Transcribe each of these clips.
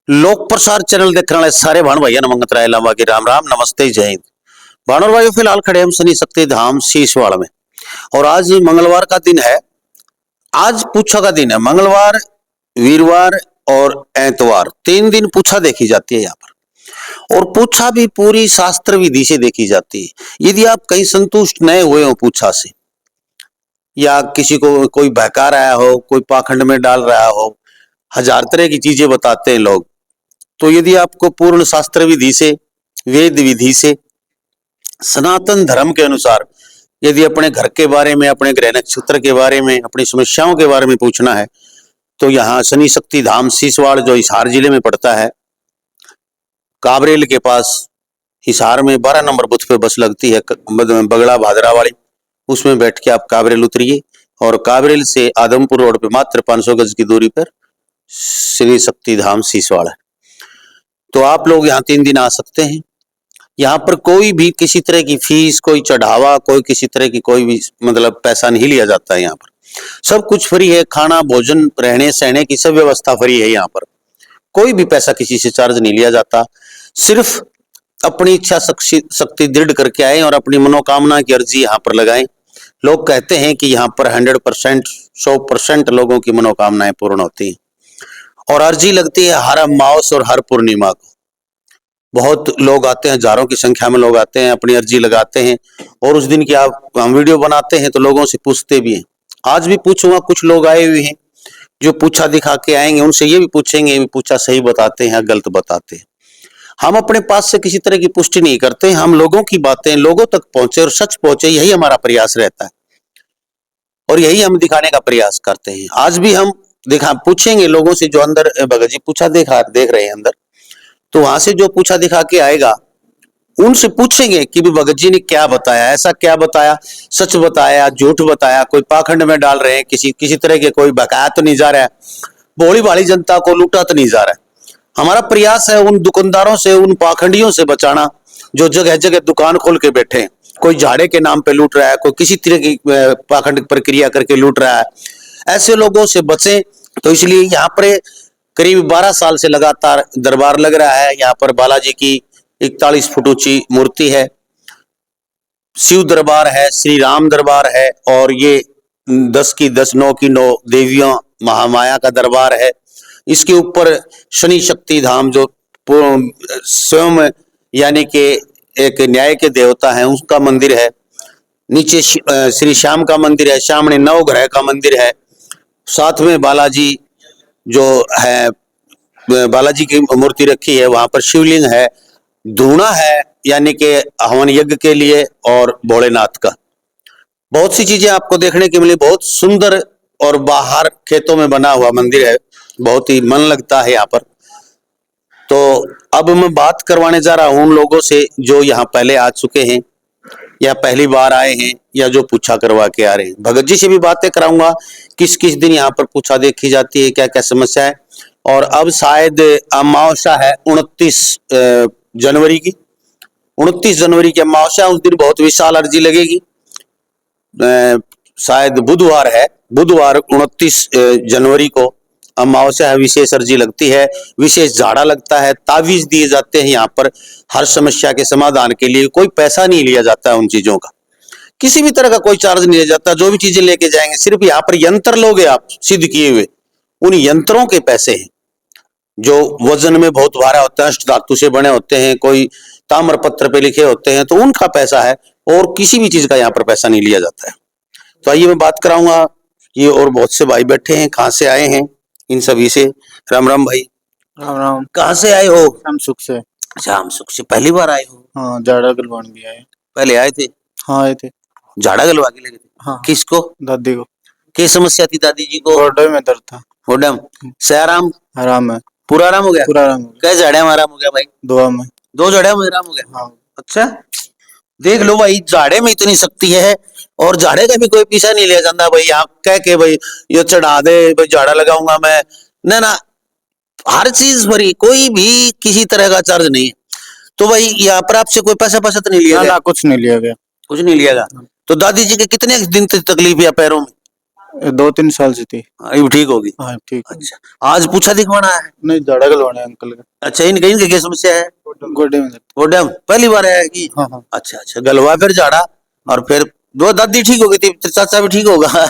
लोक प्रसार चैनल देखने वाले सारे भाण भाइयों ने मंगत राय लामा की राम राम नमस्ते जय हिंद। भाणों भाइयों फिलहाल खड़े हम शनि शक्ति धाम शीशवाड़ में और आज मंगलवार का दिन है। आज पूछा का दिन है। मंगलवार, वीरवार और एतवार 3 दिन पूछा देखी जाती है यहाँ पर, और पूछा भी पूरी शास्त्र विधि से देखी जाती है। यदि आप कहीं संतुष्ट नहीं हुए हो पूछा से, या किसी को कोई बहका रहा हो, कोई पाखंड में डाल रहा हो, हजार तरह की चीजें बताते हैं लोग, तो यदि आपको पूर्ण शास्त्र विधि से, वेद विधि से, सनातन धर्म के अनुसार यदि अपने घर के बारे में, अपने ग्रह नक्षत्र के बारे में, अपनी समस्याओं के बारे में पूछना है तो यहाँ शनि शक्ति धाम शीशवाड़ जो हिसार जिले में पड़ता है, काबरेल के पास हिसार में 12 नंबर बूथ पे बस लगती है बगड़ा भादरा वाली, उसमें बैठ के आप काबरेल उतरिए और काबरेल से आदमपुर रोड पे मात्र 500 गज की दूरी पर श्री शक्ति धाम शीशवाड़ है। तो आप लोग यहाँ 3 दिन आ सकते हैं। यहाँ पर कोई भी किसी तरह की फीस, कोई चढ़ावा, कोई किसी तरह की कोई भी मतलब पैसा नहीं लिया जाता है। यहाँ पर सब कुछ फ्री है। खाना, भोजन, रहने सहने की सब व्यवस्था फ्री है। यहाँ पर कोई भी पैसा किसी से चार्ज नहीं लिया जाता। सिर्फ अपनी इच्छा शक्ति दृढ़ करके आए और अपनी मनोकामना की अर्जी यहाँ पर लगाएं। लोग कहते हैं कि यहाँ पर 100%, 100% लोगों की मनोकामनाएं पूर्ण होती हैं और अर्जी लगती है हर अमावस और हर पूर्णिमा को। बहुत लोग आते हैं, हजारों की संख्या में लोग आते हैं, अपनी अर्जी लगाते हैं और उस दिन की हम वीडियो बनाते हैं तो लोगों से पूछते भी हैं। आज भी पूछूंगा, कुछ लोग आए हुए हैं जो पूछा दिखा के आएंगे, उनसे ये भी पूछेंगे ये पूछा सही बताते हैं गलत बताते हैं। हम अपने पास से किसी तरह की पुष्टि नहीं करते, हम लोगों की बातें लोगों तक पहुंचे और सच पहुंचे, यही हमारा प्रयास रहता है और यही हम दिखाने का प्रयास करते हैं। आज भी हम पूछेंगे लोगों से जो अंदर भगत जी पूछा देख रहे हैं अंदर, तो वहां से जो पूछा दिखा के आएगा उनसे पूछेंगे कि भी भगत जी ने क्या बताया, ऐसा क्या बताया, सच बताया, झूठ बताया, कोई पाखंड में डाल रहे हैं, किसी तरह के कोई बकाया तो नहीं जा रहा है, भोली भाली जनता को लूटा तो नहीं जा रहा है। हमारा प्रयास है उन दुकानदारों से, उन पाखंडियों से बचाना जो जगह जगह दुकान खोल के बैठे हैं। कोई झाड़े के नाम पे लूट रहा है, कोई किसी तरह की पाखंड प्रक्रिया करके लूट रहा है। ऐसे लोगों से बचें। तो इसलिए यहाँ पर करीब 12 साल से लगातार दरबार लग रहा है। यहाँ पर बालाजी की 41 फुट ऊंची मूर्ति है, शिव दरबार है, श्री राम दरबार है और ये 10 की 10, 9 की 9 देवियों महामाया का दरबार है। इसके ऊपर शनि शक्ति धाम जो स्वयं यानी कि एक न्याय के देवता हैं उसका मंदिर है। नीचे श्री श्याम का मंदिर है, सामने नवग्रह का मंदिर है, साथ में बालाजी जो है, बालाजी की मूर्ति रखी है, वहां पर शिवलिंग है, धूना है यानी कि हवन यज्ञ के लिए, और भोलेनाथ का बहुत सी चीजें आपको देखने की मिली। बहुत सुंदर और बाहर खेतों में बना हुआ मंदिर है, बहुत ही मन लगता है यहाँ पर। तो अब मैं बात करवाने जा रहा हूं उन लोगों से जो यहाँ पहले आ चुके हैं या पहली बार आए हैं या जो पूछा करवा के आ रहे हैं। भगत जी से भी बातें कराऊंगा किस किस दिन यहाँ पर पूछा देखी जाती है, क्या क्या समस्या है। और अब शायद अमावस्या है 29 जनवरी की, 29 जनवरी की अमावस्या, उस दिन बहुत विशाल अर्जी लगेगी। शायद बुधवार है, बुधवार 29 जनवरी को अमावस्या है, विशेष अर्जी लगती है, विशेष झाड़ा लगता है, तावीज दिए जाते हैं यहाँ पर हर समस्या के समाधान के लिए। कोई पैसा नहीं लिया जाता है उन चीजों का, किसी भी तरह का कोई चार्ज नहीं लिया जाता। जो भी चीजें लेके जाएंगे सिर्फ यहाँ पर यंत्र लोगे आप सिद्ध किए हुए, उन यंत्रों के पैसे हैं जो वजन में बहुत भारा होता है, अष्ट धातु से बने होते हैं, कोई ताम्र पत्र पे लिखे होते हैं, तो उनका पैसा है और किसी भी चीज का यहाँ पर पैसा नहीं लिया जाता है। तो आइए मैं बात कराऊंगा ये, और बहुत से भाई बैठे हैं, कहाँ से आए हैं इन सभी से। राम राम भाई। राम राम। कहाँ से आए हो? हम सुख से। अच्छा, हम सुख से पहली बार आए हो? हाँ, झाड़ा गलवान भी आए। पहले आए थे? हाँ आए थे। झाड़ा गलवा के लगे थे? हाँ। किसको? दादी को। क्या समस्या थी दादी जी को? गोड्डे में दर्द था। गोड्डम से आराम? आराम है। पूरा आराम हो गया? पूरा आराम हो गया। क्या झाड़े में आराम हो गया भाई? दुआ में। 2 झाड़े में आराम हो गया? हाँ। अच्छा, देख लो भाई, झाड़े में इतनी शक्ति है और झाड़े का भी कोई पीछा नहीं लिया जाता भाई। यहाँ कह के भाई ये चढ़ा दे, भाई झाड़ा लगाऊंगा मैं, ना, हर चीज भरी, कोई भी किसी तरह का चार्ज नहीं है। तो भाई यहाँ पर आपसे कोई पैसा तो नहीं लिया गया? ना, कुछ नहीं लिया गया। कुछ नहीं लिया गया। तो दादी जी के कितने दिन तक तकलीफ या पैरों में? ये 2-3 साल से थी। अभी ठीक होगी? हाँ ठीक है। अच्छा, आज पूछा दिखवाना है? नहीं, झाड़ा गलवाना है अंकल का। अच्छा, इनके इनके क्या समस्या है? गोड्डे में दर्द। गोड्डा में पहली बार आया कि? हाँ हाँ। अच्छा अच्छा, गलवा फिर झाड़ा और फिर दो दादी ठीक हो गई थी, तो चाचा भी ठीक होगा।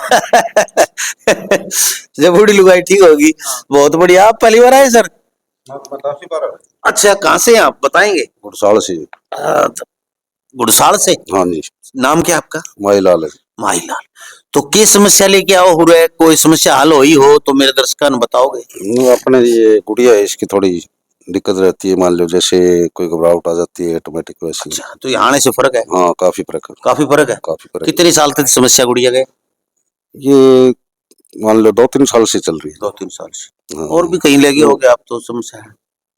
जब बूढ़ी लुगाई ठीक होगी। बहुत बढ़िया। आप पहली बार आए सर? अच्छा, कहाँ से हैं आप बताएंगे? गुड़साल से। तो गुड़साल से। हाँ जी। नाम क्या आपका? माईलाल है। माहीलाल। तो किस समस्या लेके आओ हो रहा है? कोई समस्या हल हुई हो तो मेरे दर्शकों को बताओगे? अपने ये गुड़िया है, इसकी थोड़ी दिक्कत रहती है, मान लो जैसे कोई घबराहट आ जाती है ऑटोमेटिक वैसे। अच्छा, तो यहाँ आने से फर्क है? हाँ काफी फर्क है। काफी फर्क है। काफी फर्क है। कितने साल तक समस्या गुड़िया गए? ये मान लो 2-3 साल से चल रही है। 2-3 साल से। हाँ। और भी कहीं लगे होगे आप तो समस्या है?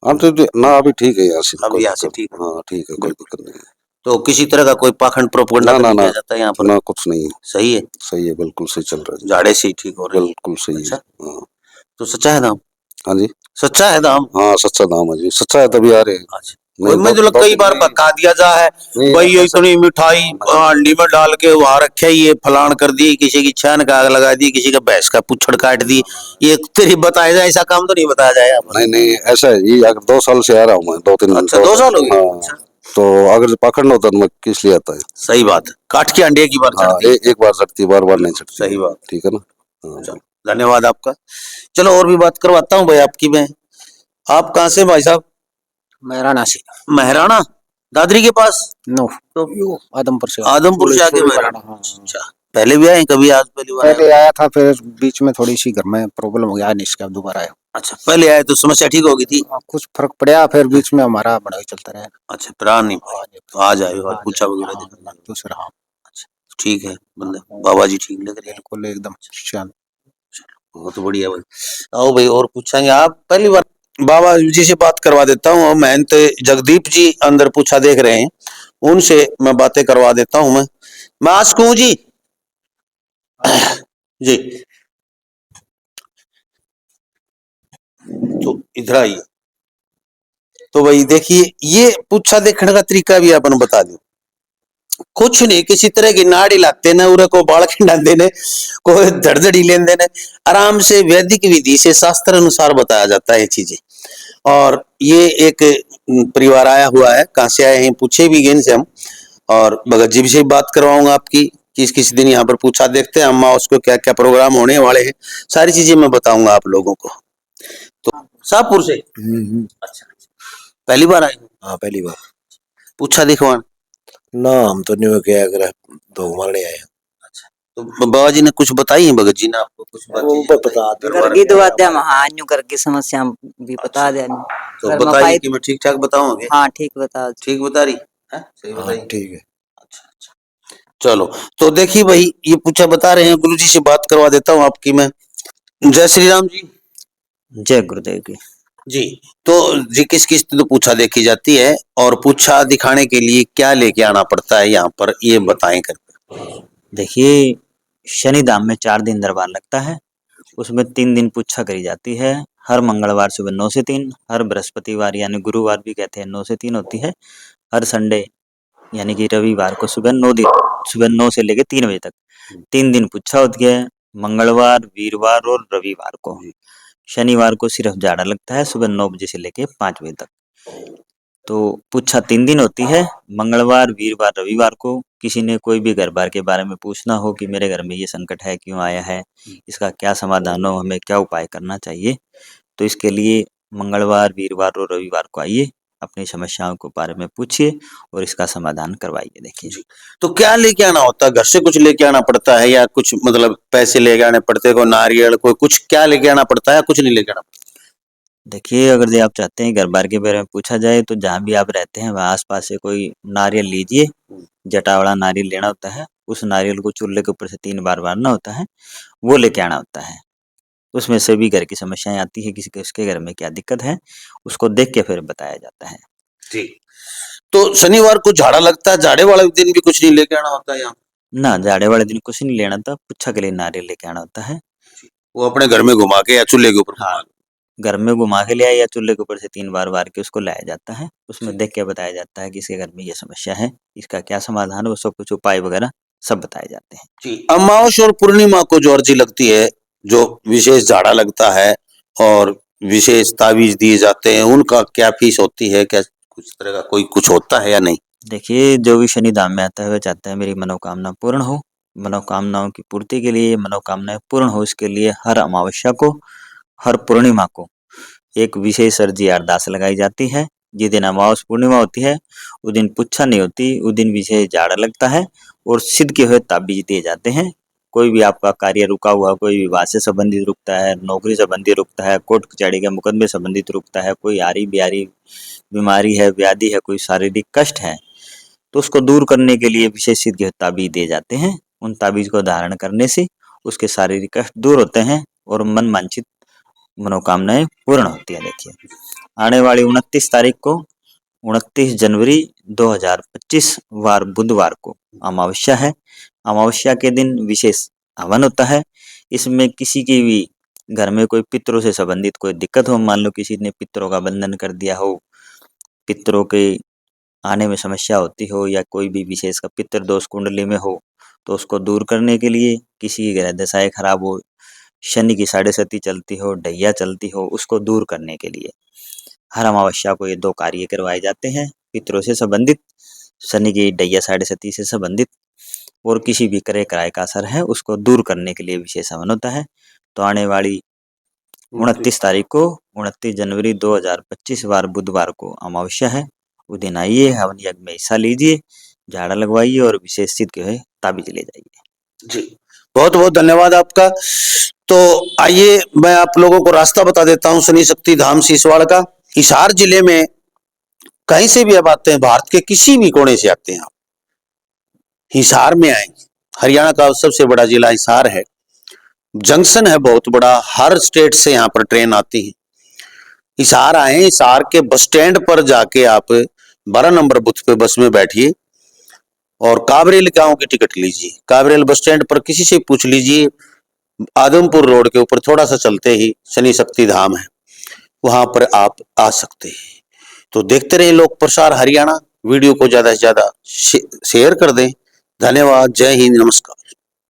हाँ तो ना अभी ठीक है यहाँ से। अभी कोई यहाँ से दिक्कत- ठीक है। हाँ ठीक है, कोई दिक्कत नहीं है। तो किसी तरह का कोई पाखंड प्रोपगंडा ना तो ना नहीं ना किया जाता है यहाँ पर? ना, कुछ नहीं है। सही है? सही है, बिल्कुल सही चल रहा है। झाड़े से ही ठीक हो रही है? बिल्कुल सही है। अच्छा। हाँ। तो सच्चा है दाम? हाँ जी। सच्चा है दाम? हाँ सच्चा दाम है जी, सच्चा है तभी आ रहे हैं। अच्छा। कोई नहीं, मैं जो कई बार नहीं, बता दिया जा है नहीं, भाई ये ऐसा- इतनी मिठाई हंडी में डाल के वहां रखे, ये फलान कर दी, किसी की छान का आग लगा दी, किसी का भैंस का पुच्छड़ काट दी, ये तेरी बताया जाए, ऐसा काम तो नहीं बताया जाए यहाँ पर? नहीं नहीं, ऐसा है जी, अगर 2 साल से आ रहा हूँ मैं, 2-3। अच्छा, 2 साल हो गए? हाँ। अच्छा। तो अगर पकड़ना होता तो मैं किस लिए आता है। सही बात है। काट के अंडे की बार हाँ चढ़ती है। एक बार चढ़ती है, बार बार नहीं चढ़ती। सही बात। ठीक है ना। हाँ। चलो, धन्यवाद आपका। चलो और भी बात करवाता हूँ भाई आपकी मैं। आप कहाँ से भाई साहब? महराना से। महराणा? दादरी के पास? नो, तो आदमपुर से। आदमपुर से आके महराणा। हाँ। अच्छा, पहले भी आए कभी? आज पहली बार आए? पहले आया था, फिर बीच में थोड़ी सी घर में प्रॉब्लम हो गया, नहीं इसका दोबारा आया। अच्छा, पहले आए तो समस्या ठीक हो गई थी? कुछ फर्क पड़ा, फिर बीच में हमारा बड़ा ही चलता रहा। अच्छा, प्राण नहीं पाए तो आज आए और पूछा वगैरह हाँ, देखा? दूसरा। हाँ अच्छा, ठीक है, बंदे बाबा जी ठीक लग रहे हैं। बिल्कुल एकदम शांत। बहुत बढ़िया भाई। आओ भाई और पूछेंगे। आप पहली बार बाबा जी से बात करवा देता हूँ। और महंत जगदीप जी अंदर पूछा देख रहे हैं, उनसे मैं बातें करवा देता हूँ। मैं आस्क हूँ जी। जी तो इधर आइए। तो भाई देखिए, ये पूछा देखने का तरीका भी अपन बता दो। कुछ नहीं, किसी तरह की नाड़ी लाते न उरे को बाल खिंडाते ने, कोई धड़धड़ी लेंदे ने, आराम से वैदिक विधि से शास्त्र अनुसार बताया जाता है ये चीजें। और ये एक परिवार आया हुआ है, कहाँ से आए हैं पूछे भी गए इनसे हम। और भगत जी से बात करवाऊंगा आपकी, किस दिन यहाँ पर पूछा देखते हैं अम्मा उसको क्या क्या प्रोग्राम होने वाले हैं, सारी चीजें मैं बताऊंगा आप लोगों को। तो शाहपुर से? अच्छा, पहली बार आए? हाँ पहली बार। पूछा दिखवान? ना हम तो नहीं क्या अगर 2 मारने आए। तो बाबा जी ने कुछ बताई है, भगत जी ने आपको कुछ वो बात बता दे। बताई? करगी दवा दे महान्यू करके समस्या भी बता दे। तो अगर बताइए मफाई कि मैं ठीक ठाक बताऊंगे? हाँ ठीक बता। ठीक बता रही है? सही हाँ बताइए। ठीक है। अच्छा अच्छा, चलो। तो देखिए भाई, ये पूछा बता रहे हैं, गुरु जी से बात करवा देता हूँ आपकी मैं। जय श्री राम जी। जय गुरुदेव की। जी तो जी किस तो पूछा देखी जाती है, और पूछा दिखाने के लिए क्या लेके आना पड़ता है यहाँ पर, ये बताएं कर। देखिए, शनि धाम में 4 दिन दरबार लगता है, उसमें 3 दिन पूछा करी जाती है। हर मंगलवार सुबह 9 से 3, हर बृहस्पतिवार यानी गुरुवार भी कहते हैं 9 से 3 होती है, हर संडे यानी कि रविवार को सुबह 9 से लेकर 3 बजे तक 3 दिन पूछा होती है। मंगलवार, वीरवार और रविवार को। शनिवार को सिर्फ जाड़ा लगता है सुबह 9 बजे से लेकर 5 बजे तक। तो पूछा 3 दिन होती है, मंगलवार, वीरवार, रविवार को। किसी ने कोई भी घर बार के बारे में पूछना हो कि मेरे घर में ये संकट है, क्यों आया है, इसका क्या समाधान हो, हमें क्या उपाय करना चाहिए, तो इसके लिए मंगलवार, वीरवार और रविवार को आइए, अपनी समस्याओं के बारे में पूछिए और इसका समाधान करवाइए। देखिए, तो क्या लेके आना होता है? घर से कुछ लेके आना पड़ता है या कुछ मतलब पैसे लेके आने पड़ते हैं, कोई नारियल कोई कुछ, क्या लेके आना पड़ता है, कुछ नहीं लेके आना? देखिए अगर जो आप चाहते हैं घर बार के बारे में पूछा जाए तो जहाँ भी आप रहते हैं वहाँ आसपास से कोई नारियल लीजिए। जटावड़ा नारियल लेना होता है, उस नारियल को चूल्हे के ऊपर से 3 बार मारना होता है, वो लेके आना होता है। उसमें सभी घर की समस्याएं आती है, किसके घर में क्या दिक्कत है उसको देख के फिर बताया जाता है। ठीक। तो शनिवार को झाड़ा लगता है, झाड़े वाले दिन भी कुछ नहीं लेके आना होता है यहाँ? ना, जाड़े वाले दिन कुछ नहीं लेना था, पुच्छा के लिए नारियल लेके आना होता है। वो अपने घर में घुमा के या चूल्हे के ऊपर? हाँ, घर में घुमा के ले आया या चूल्हे के ऊपर से 3 बार वार के उसको लाया जाता है। उसमें देख के बताया जाता है कि इसके घर में ये समस्या है, इसका क्या समाधान है, वो सब कुछ उपाय वगैरह सब बताए जाते हैं। जी, अमावस और पूर्णिमा को जो अर्जी लगती है, जो विशेष झाड़ा लगता है और विशेष ताबीज दिए जाते हैं, उनका क्या फीस होती है? क्या कुछ तरह का कोई कुछ होता है या नहीं? देखिए, जो भी शनि धाम में आता है वह चाहता है मेरी मनोकामना पूर्ण हो। मनोकामनाओं की पूर्ति के लिए, मनोकामनाएं पूर्ण हो इसके लिए हर अमावस्या को, हर पूर्णिमा को एक विशेष अर्जी अरदास लगाई जाती है। जिस दिन अमावस पूर्णिमा होती है उस दिन पुच्छा नहीं होती, उस दिन विशेष झाड़ा लगता है और सिद्ध के हुए ताबीज दिए जाते हैं। कोई भी आपका कार्य रुका हुआ, कोई विवाह से संबंधित रुकता है, नौकरी संबंधित रुकता है, कोर्ट कचहरी के मुकदमे संबंधित रुकता है, कोई आरी बियारी बीमारी है, व्याधि है, कोई शारीरिक कष्ट है, तो उसको दूर करने के लिए विशेष सिद्ध ताबीज दिए जाते हैं। उन ताबीज को धारण करने से उसके शारीरिक कष्ट दूर होते हैं और मन वांछित मनोकामनाएं पूर्ण होती है। देखिए, आने वाली 29 तारीख को 29 जनवरी 2025 वार बुधवार को अमावस्या है। अमावस्या के दिन विशेष हवन होता है। इसमें किसी की भी घर में कोई पितरों से संबंधित कोई दिक्कत हो, मान लो किसी ने पितरों का बंधन कर दिया हो, पितरों के आने में समस्या होती हो या कोई भी विशेष का पितृ दोष कुंडली में हो, तो उसको दूर करने के लिए, किसी की ग्रह दशाएं खराब हो, शनि की साढ़े सती चलती हो, ढैया चलती हो, उसको दूर करने के लिए हर अमावस्या को ये 2 कार्य करवाए जाते हैं। पितरों से संबंधित, शनि की ढैया साढ़े सती से संबंधित और किसी भी क्रय कराय का असर है उसको दूर करने के लिए विशेष हवन होता है। तो आने वाली 29 तारीख को 29 जनवरी 2025 वार बुधवार को अमावस्या है। उस दिन आइए, हवन यज्ञ में हिस्सा लीजिए, झाड़ा लगवाइए और विशेष सिद्ध के हुए ताबीज ले जाइए। जी, बहुत बहुत धन्यवाद आपका। तो आइए मैं आप लोगों को रास्ता बता देता हूँ शनि शक्ति धाम सीसवाड़ का। हिसार जिले में कहीं से भी आप आते हैं, भारत के किसी भी कोने से आते हैं आप, हिसार में आए। हरियाणा का सबसे बड़ा जिला हिसार है, जंक्शन है बहुत बड़ा, हर स्टेट से यहाँ पर ट्रेन आती है। हिसार आए, हिसार के बस स्टैंड पर जाके आप 12 नंबर बूथ पे बस में बैठिए और काबरेल गांव की टिकट लीजिए। काबरेल बस स्टैंड पर किसी से पूछ लीजिए, आदमपुर रोड के ऊपर थोड़ा सा चलते ही शनि शक्ति धाम है, वहां पर आप आ सकते हैं। तो देखते रहे लोक प्रसार हरियाणा। वीडियो को ज्यादा से ज्यादा शेयर कर दें। धन्यवाद। जय हिंद, नमस्कार।